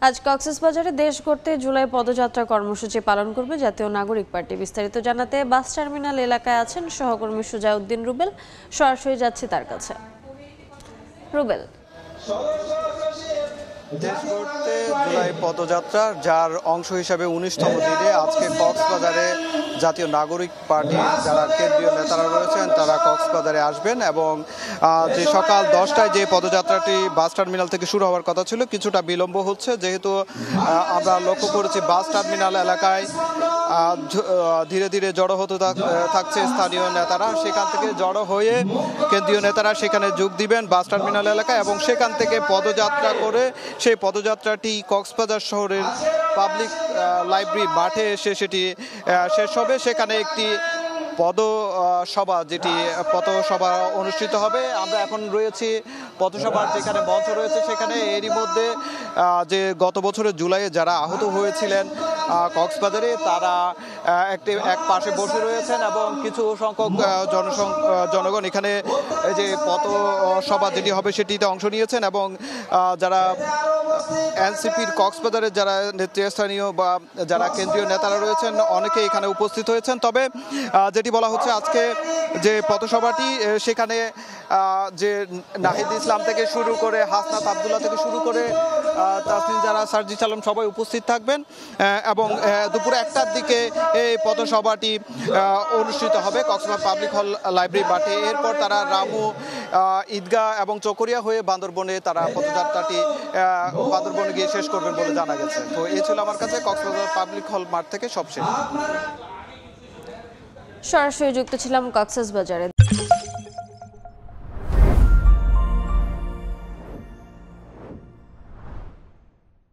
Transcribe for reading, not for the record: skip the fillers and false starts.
আজ কক্সবাজারে দেশ গড়তে জুলাই পদযাত্রা কর্মসূচি পালন করবে জাতীয় নাগরিক পার্টি। বিস্তারিত জানাতে বাস টার্মিনাল এলাকায় আছেন সহকর্মী সুজাউদ্দিন রুবেল। সরাসরি যাচ্ছে তার কাছে। রুবেল, দেশ গড়তে জুলাই পদযাত্রা যার অংশ হিসাবে 19তম দিনে আজকে কক্সবাজারে জাতীয় নাগরিক পার্টির যারা কেন্দ্রীয় নেতারা রয়েছেন তারা কক্সবাজারে আসবেন এবং যে সকাল 10টায় যে পদযাত্রাটি বাস টার্মিনাল থেকে শুরু হওয়ার কথা ছিল কিছুটা বিলম্ব হচ্ছে, যেহেতু আমরা লক্ষ্য করেছি বাস টার্মিনাল এলাকায় ধীরে ধীরে জড়ো হতে থাকছে স্থানীয় নেতারা। সেখান থেকে জড়ো হয়ে কেন্দ্রীয় নেতারা সেখানে যোগ দিবেন বাস টার্মিনাল এলাকায় এবং সেখান থেকে পদযাত্রা করে সেই পদযাত্রাটি কক্সবাজার শহরের পাবলিক লাইব্রেরি মাঠে এসে সেটি শেষ হবে। সেখানে একটি পথসভা অনুষ্ঠিত হবে। আমরা এখন রয়েছি পথসভার যেখানে মঞ্চ রয়েছে সেখানে। এরই মধ্যে যে গত বছরের জুলাইয়ে যারা আহত হয়েছিলেন কক্সবাজারে তারা এক পাশে বসে রয়েছেন এবং কিছু সংখ্যক জনগণ এখানে এই যে পথসভা যেটি হবে সেটিতে অংশ নিয়েছেন এবং যারা এনসিপির কক্সবাজারের যারা নেতৃস্থানীয় বা যারা কেন্দ্রীয় নেতারা রয়েছেন অনেকে এখানে উপস্থিত হয়েছেন। তবে যেটি বলা হচ্ছে আজকে যে পথসভাটি সেখানে যে নাহিদ ইসলাম থেকে শুরু করে হাসনাত আবদুল্লাহ থেকে শুরু করে তাসনিম জারা সার্জিস আলম সবাই উপস্থিত থাকবেন এবং দুপুরে 1টার দিকে এই পথসভাটি অনুষ্ঠিত হবে কক্সবাজার পাবলিক হল লাইব্রেরি মাঠে। এরপর তারা রামু ঈদগাহ এবং চকরিয়া হয়ে বান্দরবনে তারা পথযাত্রাটি বান্দরবনে গিয়ে শেষ করবেন বলে জানা গেছে। তো এই ছিল আমার কাছে কক্সবাজার পাবলিক হল মাঠ থেকে সবশেষ। সরাসরি যুক্ত ছিলাম কক্সবাজারে।